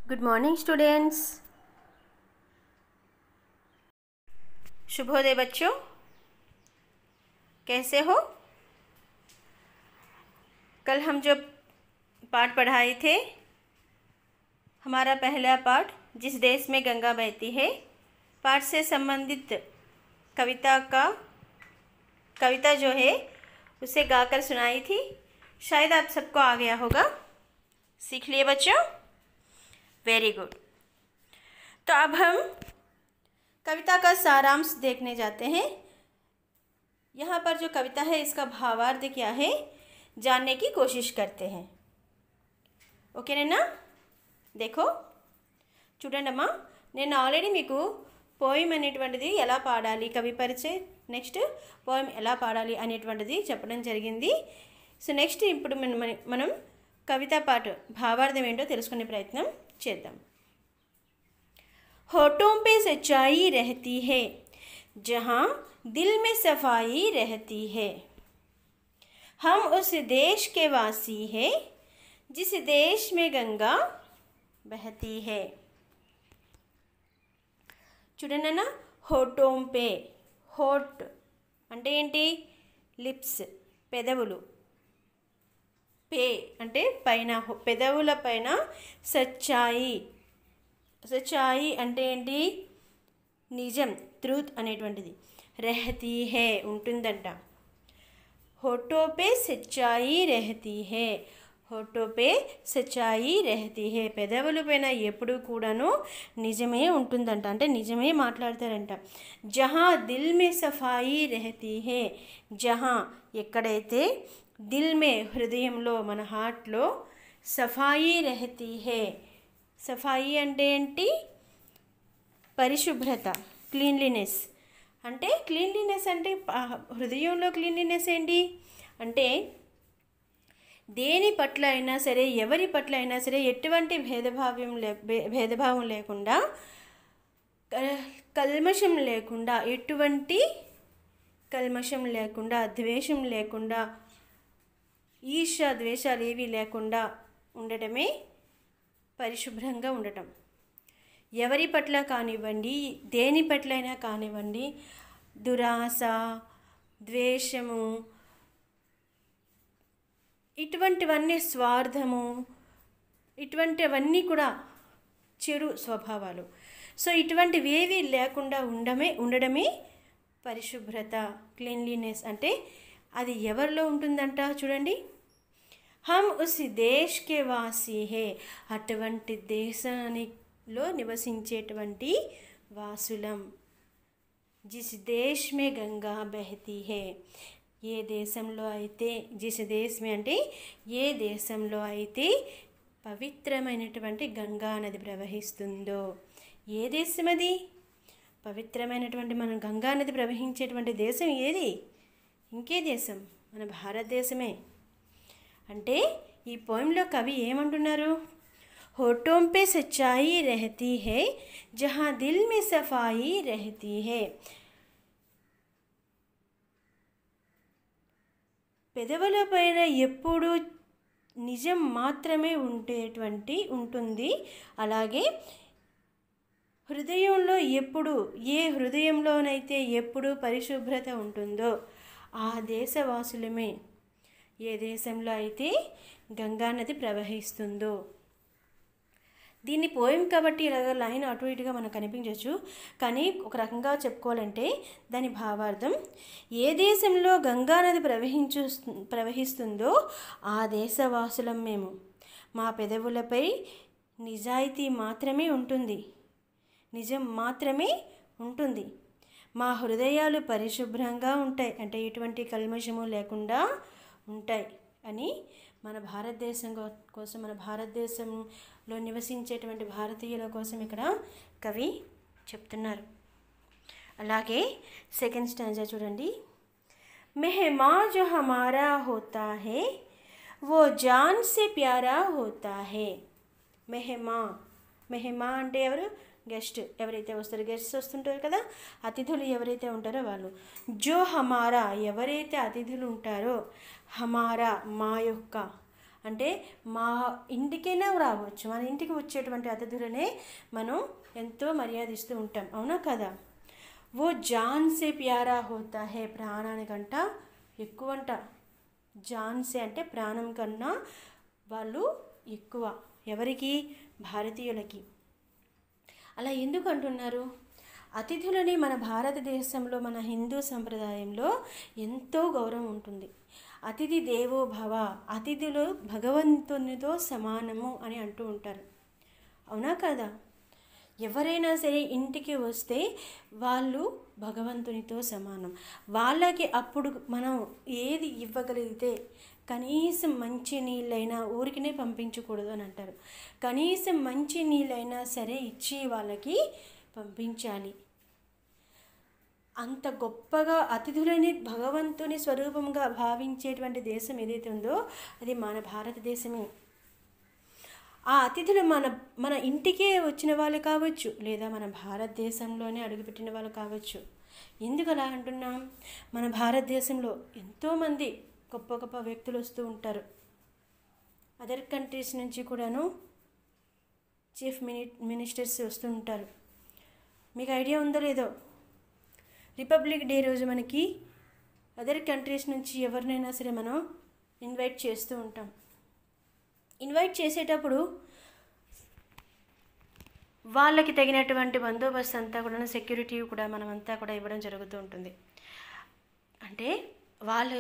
Good morning students. शुभोदय बच्चों, कैसे हो? कल हम जो पाठ पढ़ाए थे, हमारा पहला पाठ जिस देश में गंगा बहती है, पाठ से संबंधित कविता जो है उसे गाकर सुनाई थी। शायद आप सबको आ गया होगा। सीख लिए बच्चों? Very good. तो अब हम कविता का सारांश देखने जाते हैं। यहाँ पर जो कविता है इसका भावार्थ क्या है जानने की कोशिश करते हैं। ఓకేనా? देखो చూడండి అమ్మా, నేను ఆల్రెడీ మీకు పోయిమ్ అనేటువంటిది ఎలా పాడాలి, కవి పరిచయ, నెక్స్ట్ పోయిమ్ ఎలా పాడాలి అనేటువంటిది చెప్పడం జరిగింది. సో నెక్స్ట్ ఇప్పుడు మనం కవితా పాట భావార్థం ఏంటో తెలుసుకునే ప్రయత్నం చేద్దాం. होठों पे सच्चाई रहती है जहाँ दिल में सफाई रहती है. हम उस देश के वासी हैं जिस देश में गंगा बहती है. చూడండి అన్న, హోటోం పే, హోట్ అంటే ఏంటి? లిప్స్, పెదవులు. పే అంటే పైన, పెదవుల పైన. సచ్చాయి, సచ్చాయి అంటే ఏంటి? నిజం, ట్రూత్ అనేటువంటిది. రెహతీ హే ఉంటుందంట. హోటో పే సచ్చాయి రెహతీ హే, హోటో పే సచ్చాయి రెహతీ హే, పెదవుల పైన ఎప్పుడు కూడాను నిజమే ఉంటుందంట, అంటే నిజమే మాట్లాడతారంట. జహా దిల్ మే సఫాయి రెహతీ హే, జహా ఎక్కడైతే, దిల్ మే హృదయంలో, మన హార్ట్లో, సఫాయి రెహతీ హే, సఫాయి అంటే ఏంటి? పరిశుభ్రత, క్లీన్లీనెస్. అంటే క్లీన్లీనెస్ అంటే హృదయంలో క్లీన్లీనెస్ ఏంటి అంటే దేని పట్ల అయినా సరే, ఎవరి పట్ల అయినా సరే ఎటువంటి భేదభావం లేకుండా, కల్మషం లేకుండా, ఎటువంటి కల్మషం లేకుండా, ద్వేషం లేకుండా, ఈర్ష ద్వేషాలు ఏవి లేకుండా ఉండటమే పరిశుభ్రంగా ఉండటం. ఎవరి పట్ల కానివ్వండి, దేని పట్లైనా కానివ్వండి, దురాశ, ద్వేషము, ఇటువంటివన్నీ, స్వార్థము, ఇటువంటివన్నీ కూడా చెడు స్వభావాలు. సో ఇటువంటివి ఏవి లేకుండా ఉండడమే పరిశుభ్రత, క్లీన్లీనెస్. అంటే అది ఎవరిలో ఉంటుందంట చూడండి. హమ్ ఉస్ దేశ్ కే వాసీ హే, అటువంటి దేశానిలో నివసించేటువంటి వాసులం. జిస్ దేశ్ మే గంగా బహతీ హే, ఏ దేశంలో అయితే, జిస్ దేశ్ మే అంటే ఏ దేశంలో అయితే పవిత్రమైనటువంటి గంగా నది ప్రవహిస్తుందో. ఏ దేశం అది? పవిత్రమైనటువంటి మన గంగా నది ప్రవహించేటువంటి దేశం ఏది? ఇంకే దేశం? మన భారతదేశమే. అంటే ఈ పోయంలో కవి ఏమంటున్నారు? होठों पे सच्चाई रहती है जहाँ दिल में सफाई रहती है. పెదవుల పైన ఎప్పుడు నిజం మాత్రమే ఉంటుంది. అలాగే హృదయంలో ఎప్పుడు, ఏ హృదయంలోనైతే ఎప్పుడు పరిశుభ్రత ఉంటుందో ఆ దేశవాసులమే. ఏ దేశంలో అయితే గంగా నది ప్రవహిస్తుందో. దీన్ని పోయం కాబట్టి ఇలాగ లైన్ అటు ఇటుగా మనకు కనిపించవచ్చు, కానీ ఒక రకంగా చెప్పుకోవాలంటే దాని భావార్థం, ఏ దేశంలో గంగా నది ప్రవహిస్తుందో ఆ దేశవాసులం మేము. మా పెదవులపై నిజాయితీ మాత్రమే ఉంటుంది, నిజం మాత్రమే ఉంటుంది. మా హృదయాలు పరిశుభ్రంగా ఉంటాయి, అంటే ఎటువంటి కల్మషము లేకుండా ఉంటాయి అని మన భారతదేశం కోసం, మన భారతదేశంలో నివసించేటువంటి భారతీయుల కోసం ఇక్కడ కవి చెప్తున్నారు. అలాగే సెకండ్ స్టాంజా చూడండి. మెహమా జో హమారా హోతా హే वो जान से प्यारा होता है. మెహమా అంటే ఎవరు? గెస్ట్. ఎవరైతే వస్తారో, గెస్ట్స్ వస్తుంటారు కదా, అతిథులు ఎవరైతే ఉంటారో వాళ్ళు. జో హమారా, ఎవరైతే అతిథులు ఉంటారో, హమారా మా యొక్క, అంటే మా ఇంటికైనా రావచ్చు, మన ఇంటికి వచ్చేటువంటి అతిథులనే మనం ఎంతో మర్యాదిస్తూ ఉంటాం, అవునా కదా. ఓ జాన్ సే ప్యారా హోతా హే, ప్రాణానికంట ఎక్కువంట. జాన్ సే అంటే ప్రాణం కన్నా వాళ్ళు ఎక్కువ. ఎవరికి? భారతీయులకి. అలా ఎందుకు అంటున్నారు? అతిథులని మన భారతదేశంలో, మన హిందూ సంప్రదాయంలో ఎంతో గౌరవం ఉంటుంది. అతిథి దేవో భవ, అతిథులు భగవంతునితో సమానము అని అంటూ ఉంటారు, అవునా కదా. ఎవరైనా సరే ఇంటికి వస్తే వాళ్ళు భగవంతునితో సమానం. వాళ్ళకి అప్పుడు మనం ఏది ఇవ్వగలిగితే, కనీసం మంచి నీళ్ళైనా ఊరికినే పంపించకూడదు అని అంటారు. కనీసం మంచి నీళ్ళైనా సరే ఇచ్చి వాళ్ళకి పంపించాలి. అంత గొప్పగా అతిథులని భగవంతుని స్వరూపంగా భావించేటువంటి దేశం ఏదైతే ఉందో అది మన భారతదేశమే. ఆ అతిథులు మన ఇంటికే వచ్చిన వాళ్ళు కావచ్చు, లేదా మన భారతదేశంలోనే అడుగుపెట్టిన వాళ్ళు కావచ్చు. ఎందుకు అలా అంటున్నాం? మన భారతదేశంలో ఎంతోమంది గొప్ప గొప్ప వ్యక్తులు వస్తూ ఉంటారు. అదర్ కంట్రీస్ నుంచి కూడాను చీఫ్ మినిస్టర్స్ వస్తూ ఉంటారు. మీకు ఐడియా ఉందో లేదో, రిపబ్లిక్ డే రోజు మనకి అదర్ కంట్రీస్ నుంచి ఎవరినైనా సరే మనం ఇన్వైట్ చేస్తూ ఉంటాం. ఇన్వైట్ చేసేటప్పుడు వాళ్ళకి తగినటువంటి బందోబస్తు అంతా కూడా, సెక్యూరిటీ కూడా మనమంతా కూడా ఇవ్వడం జరుగుతూ ఉంటుంది. అంటే వాళ్ళు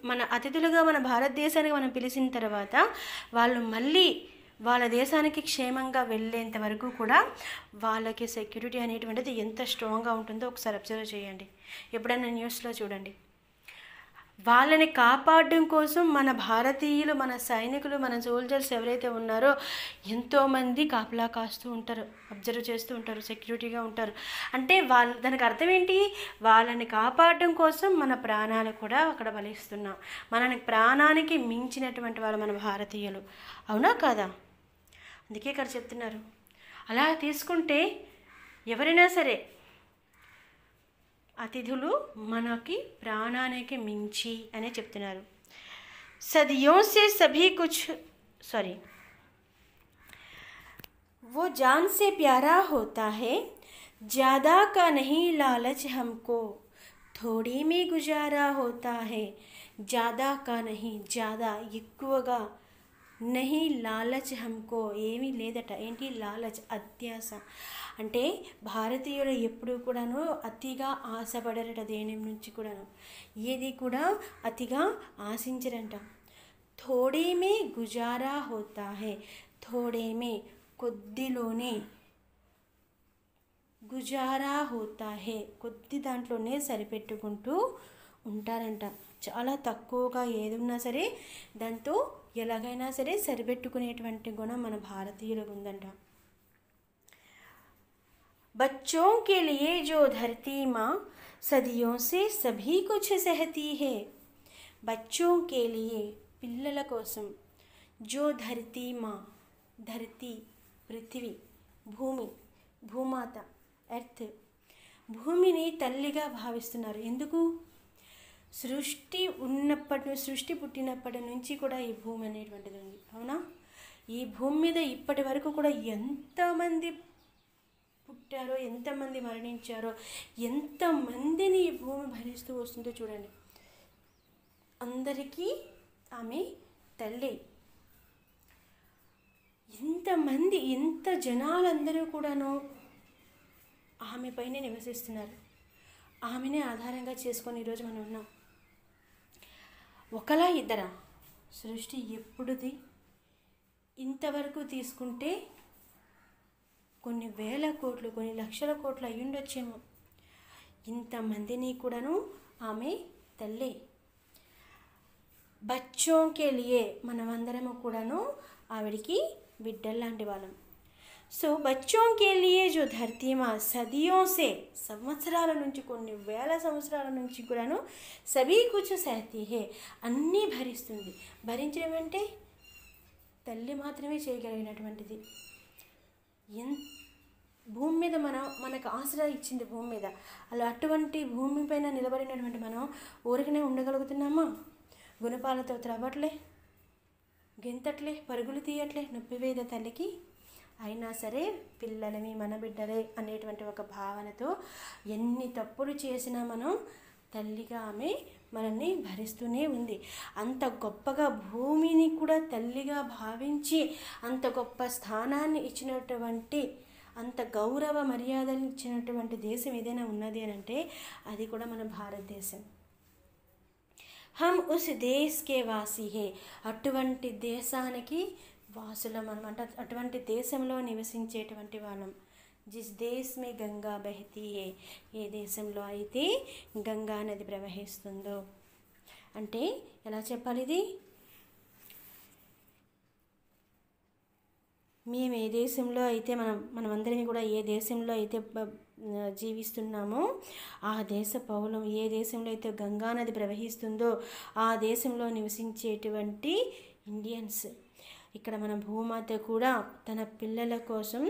మన అతిథులుగా మన భారతదేశానికి మనం పిలిచిన తర్వాత వాళ్ళు మళ్ళీ వాళ్ళ దేశానికి క్షేమంగా వెళ్ళేంత వరకు కూడా వాళ్ళకి సెక్యూరిటీ అనేటువంటిది ఎంత స్ట్రాంగ్గా ఉంటుందో ఒకసారి అబ్జర్వ్ చేయండి. ఎప్పుడైనా న్యూస్లో చూడండి. వాళ్ళని కాపాడడం కోసం మన భారతీయులు, మన సైనికులు, మన సోల్జర్స్ ఎవరైతే ఉన్నారో ఎంతోమంది కాపలా కాస్తూ ఉంటారు, అబ్జర్వ్ చేస్తూ ఉంటారు, సెక్యూరిటీగా ఉంటారు. అంటే దానికి అర్థం ఏంటి? వాళ్ళని కాపాడడం కోసం మన ప్రాణాలు కూడా అక్కడ బలిస్తున్నాం. మనని ప్రాణానికి మించినటువంటి వాళ్ళు మన భారతీయులు, అవునా కాదా. అందుకే ఇక్కడ చెప్తున్నారు. అలా తీసుకుంటే ఎవరైనా సరే అతిథులు మనకి ప్రాణానికి మించి అనే చెప్తున్నారు. సదియోं से सभी कुछ वो जान से प्यारा होता है, ज़्यादा का नहीं लालच हमको, थोड़ी में गुजारा होता है, ज़्यादा का नहीं, ज़्यादा ఎక్కువగా, నహీ లాలచ్ హమ్కో ఏమీ లేదట. ఏంటి లాలచ్? అత్యాశ. అంటే భారతీయులు ఎప్పుడు కూడాను అతిగా ఆశపడరట, దేని నుంచి కూడాను ఏది కూడా అతిగా ఆశించరంట. థోడేమే గుజారా హోతా హే, థోడేమే కొద్దిలోనే, గుజారా హోతా హే కొద్ది దాంట్లోనే సరిపెట్టుకుంటూ ఉంటారంట. చాలా తక్కువగా ఏది ఉన్నా సరే దాంతో ఎలాగైనా సరే సరిపెట్టుకునేటువంటి గుణం మన భారతీయులకు ఉందంట. बच्चों के लिए जो धरती माँ सदियों से सभी कुछ सहती है, बच्चों के लिए పిల్లల కోసం, जो धरती माँ, ధరతి పృథివీ, భూమి, భూమాత, ఎర్త్, భూమిని తల్లిగా భావిస్తున్నారు. ఎందుకు? సృష్టి పుట్టినప్పటి నుంచి కూడా ఈ భూమి అనేటువంటిది ఉంది, అవునా. ఈ భూమి మీద ఇప్పటి వరకు కూడా ఎంతమంది పుట్టారో, ఎంతమంది మరణించారో, ఎంతమందిని ఈ భూమి భరిస్తూ వస్తుందో చూడండి. అందరికీ ఆమె తల్లి. ఇంతమంది, ఇంత జనాలందరూ కూడాను ఆమె పైన నివసిస్తున్నారు. ఆమెనే ఆధారంగా చేసుకొని ఈరోజు మనం ఉన్నాం. ఒకలా ఇద్దరా? సృష్టి ఎప్పుడుది? ఇంతవరకు తీసుకుంటే కొన్ని వేల కోట్లు, కొన్ని లక్షల కోట్లు అయ్యుండొచ్చేమో. ఇంతమందిని కూడాను ఆమె తల్లి. బచ్చోంకే లియే, మనమందరము కూడాను ఆవిడికి బిడ్డల్లాంటి వాళ్ళం. సో బచ్చోంకే లియే జో ధరతీ మా సదియోं से, సంవత్సరాల నుంచి, కొన్ని వేల సంవత్సరాల నుంచి కూడాను సభీ కుచ్ సహతీ హే, అన్నీ భరిస్తుంది. భరించడం అంటే తల్లి మాత్రమే చేయగలిగినటువంటిది. భూమి మీద మనకు ఆసరా ఇచ్చింది భూమి మీద. అలా అటువంటి భూమి పైన నిలబడినటువంటి మనం ఊరికనే ఉండగలుగుతున్నామా? గుణపాలతో త్రవ్వట్లే, గెంతట్లే పరుగులు తీయట్లే నొప్పివేద తల్లికి. అయినా సరే పిల్లలమి మన బిడ్డలే అనేటువంటి ఒక భావనతో ఎన్ని తప్పులు చేసినా మనం తల్లిగా ఆమె మనల్ని భరిస్తూనే ఉంది. అంత గొప్పగా భూమిని కూడా తల్లిగా భావించి అంత గొప్ప స్థానాన్ని ఇచ్చినటువంటి, అంత గౌరవ మర్యాదలు ఇచ్చినటువంటి దేశం ఏదైనా ఉన్నది అని అంటే అది కూడా మన భారతదేశం. హమ్ ఉస్ దేశ్ కే వాసి హే, అటువంటి దేశానికి వాసులం అనమాట. అటువంటి దేశంలో నివసించేటువంటి వాళ్ళం. జిస్ దేశ్ మే గంగా బహతీ హే, ఏ దేశంలో అయితే గంగా నది ప్రవహిస్తుందో. అంటే ఎలా చెప్పాలి ఇది? మేము ఏ దేశంలో అయితే మనమందరం కూడా ఏ దేశంలో అయితే జీవిస్తున్నామో ఆ దేశ పౌలం, ఏ దేశంలో అయితే గంగా నది ప్రవహిస్తుందో ఆ దేశంలో నివసించేటువంటి ఇండియన్స్. ఇక్కడ మన భూమాత కూడా తన పిల్లల కోసం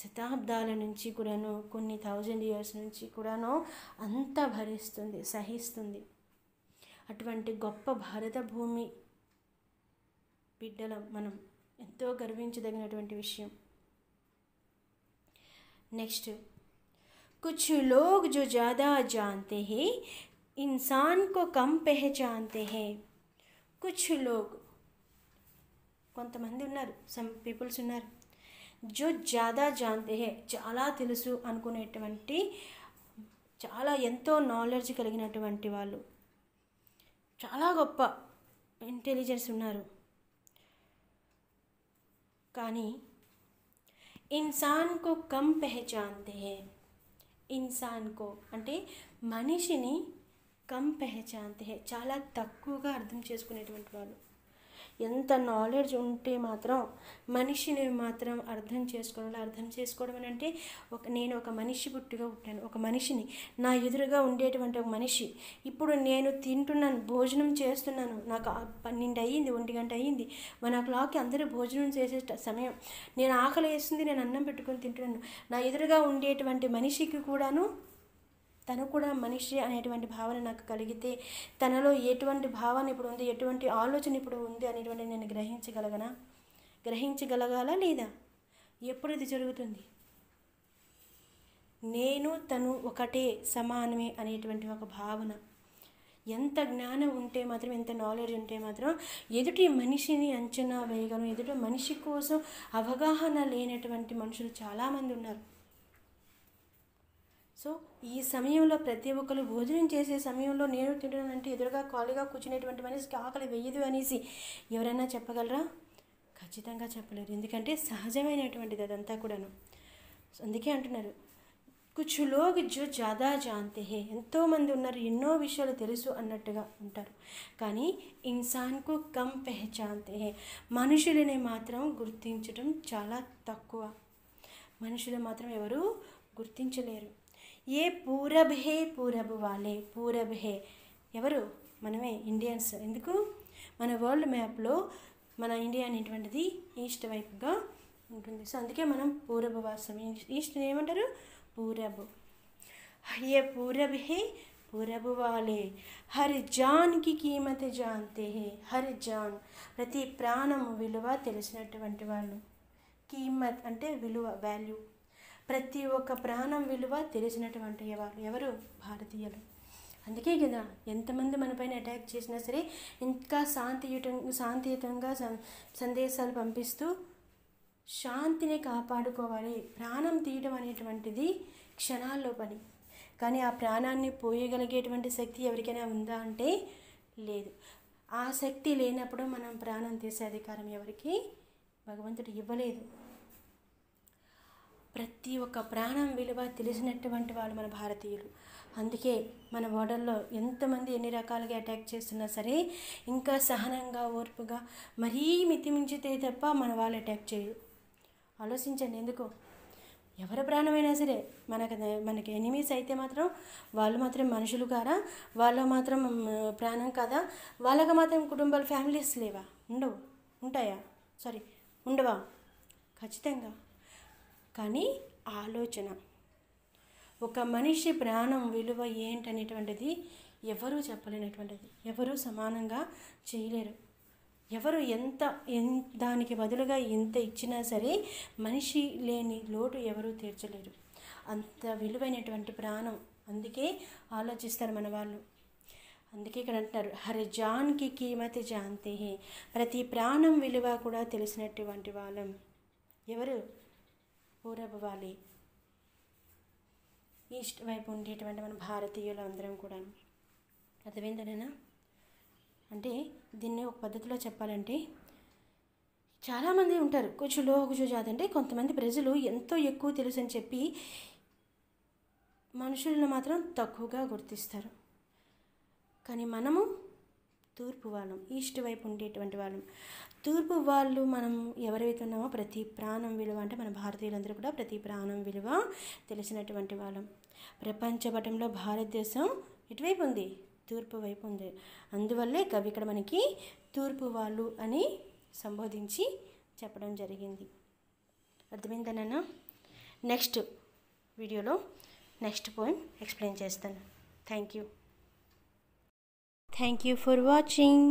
శతాబ్దాల నుంచి కూడాను, కొన్ని 1000 years నుంచి కూడాను అంతా భరిస్తుంది, సహిస్తుంది. అటువంటి గొప్ప భారత భూమి బిడ్డలం మనం. ఎంతో గర్వించదగినటువంటి విషయం. నెక్స్ట్, कुछ लोग जो ज़्यादा जानते हैं इंसान को कम पहचानते हैं. कुछ लोग, కొంతమంది ఉన్నారు, సమ్ పీపుల్స్ ఉన్నారు, జో జ్యాదా జాన్తే హే, చాలా తెలుసు అనుకునేటువంటి, చాలా ఎంతో నాలెడ్జ్ కలిగినటువంటి వాళ్ళు, చాలా గొప్ప ఇంటెలిజెన్స్ ఉన్నారు. కానీ ఇన్సాన్ కో కమ్ పెహచాన్తే హే, ఇన్సాన్ కో అంటే మనిషిని కమ్ పెహచాన్తే హే, చాలా తక్కువగా అర్థం చేసుకునేటువంటి వాళ్ళు. ఎంత నాలెడ్జ్ ఉంటే మాత్రం మనిషిని మాత్రం అర్థం చేసుకోవడం అని అంటే నేను ఒక మనిషి పుట్టిగా పుట్టాను, ఒక మనిషిని, నా ఎదురుగా ఉండేటువంటి ఒక మనిషి, ఇప్పుడు నేను తింటున్నాను, భోజనం చేస్తున్నాను, నాకు 12 అయ్యింది, 1 గంట అయ్యింది, 1 o'clock అందరూ భోజనం చేసే సమయం, నేను ఆకలి వేస్తుంది, నేను అన్నం పెట్టుకొని తింటున్నాను. నా ఎదురుగా ఉండేటువంటి మనిషికి కూడాను తను కూడా మనిషి అనేటువంటి భావన నాకు కలిగితే, తనలో ఎటువంటి భావన ఇప్పుడు ఉంది, ఎటువంటి ఆలోచన ఇప్పుడు ఉంది అనేటువంటి నేను గ్రహించగలగాలా లేదా? ఎప్పుడు ఇది జరుగుతుంది? నేను తను ఒకటే, సమానమే అనేటువంటి ఒక భావన, ఎంత జ్ఞానం ఉంటే మాత్రం, ఎంత నాలెడ్జ్ ఉంటే మాత్రం ఎదుటి మనిషిని అంచనా వేయగలం. ఎదుటి మనిషి కోసం అవగాహన లేనటువంటి మనుషులు చాలామంది ఉన్నారు. సో ఈ సమయంలో ప్రతి ఒక్కరు భోజనం చేసే సమయంలో నేను తింటున్నానంటే ఎదురుగా ఖాళీగా కూర్చునేటువంటి మనిషికి ఆకలి వేయదు అనేసి ఎవరైనా చెప్పగలరా? ఖచ్చితంగా చెప్పలేరు. ఎందుకంటే సహజమైనటువంటిది అదంతా కూడాను. అందుకే అంటున్నారు కుచ్ లోగ్ జో జ్యాదా జాన్తే హే, ఎంతోమంది ఉన్నారు, ఎన్నో విషయాలు తెలుసు అన్నట్టుగా ఉంటారు. కానీ ఇన్సాన్కు కమ్ పెహచాన్తే హే, మనుషులని మాత్రం గుర్తించడం చాలా తక్కువ. మనుషులు మాత్రం ఎవరు గుర్తించలేరు. ఏ పూరబ్ హే పూరబ్ వాలే, పూరబ్ హే ఎవరు? మనమే ఇండియన్స్. ఎందుకు? మన వరల్డ్ మ్యాప్లో మన ఇండియా అనేటువంటిది ఈస్ట్ వైపుగా ఉంటుంది. సో అందుకే మనం పూరబ్ వాసం. ఈస్ట్ ఏమంటారు? పూరబ్. ఏ పూరబ్ హే పూరబ్ వాలే హర్ జాన్కి కీమత్ జాన్తే హే, హర్ జాన్ ప్రతి ప్రాణము విలువ తెలిసినటువంటి వాళ్ళు. కీమత్ అంటే విలువ, వాల్యూ. ప్రతి ఒక్క ప్రాణం విలువ తెలిసినటువంటి వాళ్ళు ఎవరు? భారతీయులు. అందుకే కదా ఎంతమంది మనపైన అటాక్ చేసినా సరే ఇంకా శాంతియుతంగా సందేశాలు పంపిస్తూ శాంతిని కాపాడుకోవాలి. ప్రాణం తీయడం అనేటువంటిది క్షణాల్లో పని. కానీ ఆ ప్రాణాన్ని పోయగలిగేటువంటి శక్తి ఎవరికైనా ఉందా అంటే లేదు. ఆ శక్తి లేనప్పుడు మనం ప్రాణం తీసే అధికారం ఎవరికి భగవంతుడు ఇవ్వలేదు. ప్రతి ఒక్క ప్రాణం విలువ తెలిసినటువంటి వాళ్ళు మన భారతీయులు. అందుకే మన బోర్డర్లో ఎంతమంది ఎన్ని రకాలుగా అటాక్ చేస్తున్నా సరే ఇంకా సహనంగా, ఓర్పుగా, మరీ మితిమించితే తప్ప మన వాళ్ళు అటాక్ చేయరు. ఆలోచించండి. ఎందుకు? ఎవరి ప్రాణమైనా సరే మనకి ఎనిమీస్ అయితే మాత్రం వాళ్ళు మాత్రం మనుషులు కారా? వాళ్ళు మాత్రం ప్రాణం కాదా? వాళ్ళకి మాత్రం కుటుంబాలు, ఫ్యామిలీస్ లేవా? ఉండవు. ఉంటాయా? ఉండవా? ఖచ్చితంగా. కానీ ఆలోచన, ఒక మనిషి ప్రాణం విలువ ఏంటనేటువంటిది ఎవరూ చెప్పలేనటువంటిది, ఎవరూ సమానంగా చేయలేరు. ఎవరు దానికి బదులుగా ఎంత ఇచ్చినా సరే మనిషి లేని లోటు ఎవరూ తీర్చలేరు. అంత విలువైనటువంటి ప్రాణం. అందుకే ఆలోచిస్తారు మన వాళ్ళు. అందుకే ఇక్కడ అంటున్నారు హర్ జాన్కి కీమతి జాన్తే హే, ప్రతి ప్రాణం విలువ కూడా తెలిసినటువంటి వాళ్ళం. ఎవరు? పూరబ్ వాలి, ఈస్ట్ వైపు ఉండేటువంటి మన భారతీయులు అందరం కూడా. అర్థమైందనేనా? అంటే దీన్ని ఒక పద్ధతిలో చెప్పాలంటే, చాలామంది ఉంటారు కొంచెం లో కొంచెం జాతి, అంటే కొంతమంది ప్రజలు ఎంతో ఎక్కువ తెలుసు అని చెప్పి మనుషులను మాత్రం తక్కువగా గుర్తిస్తారు. కానీ మనము తూర్పు వాళ్ళం, ఈస్ట్ వైపు ఉండేటువంటి వాళ్ళం. తూర్పు వాళ్ళు మనం ఎవరైతే ఉన్నామో ప్రతి ప్రాణం విలువ, అంటే మన భారతీయులందరూ కూడా ప్రతి ప్రాణం విలువ తెలిసినటువంటి వాళ్ళం. ప్రపంచ పటంలో భారతదేశం ఎటువైపు ఉంది? తూర్పు వైపు ఉంది. అందువల్లే కవి ఇక్కడ మనకి తూర్పు వాళ్ళు అని సంబోధించి చెప్పడం జరిగింది. అర్థమైందన్నా? నెక్స్ట్ వీడియోలో నెక్స్ట్ పోయిం ఎక్స్ప్లెయిన్ చేస్తాను. Thank you for watching.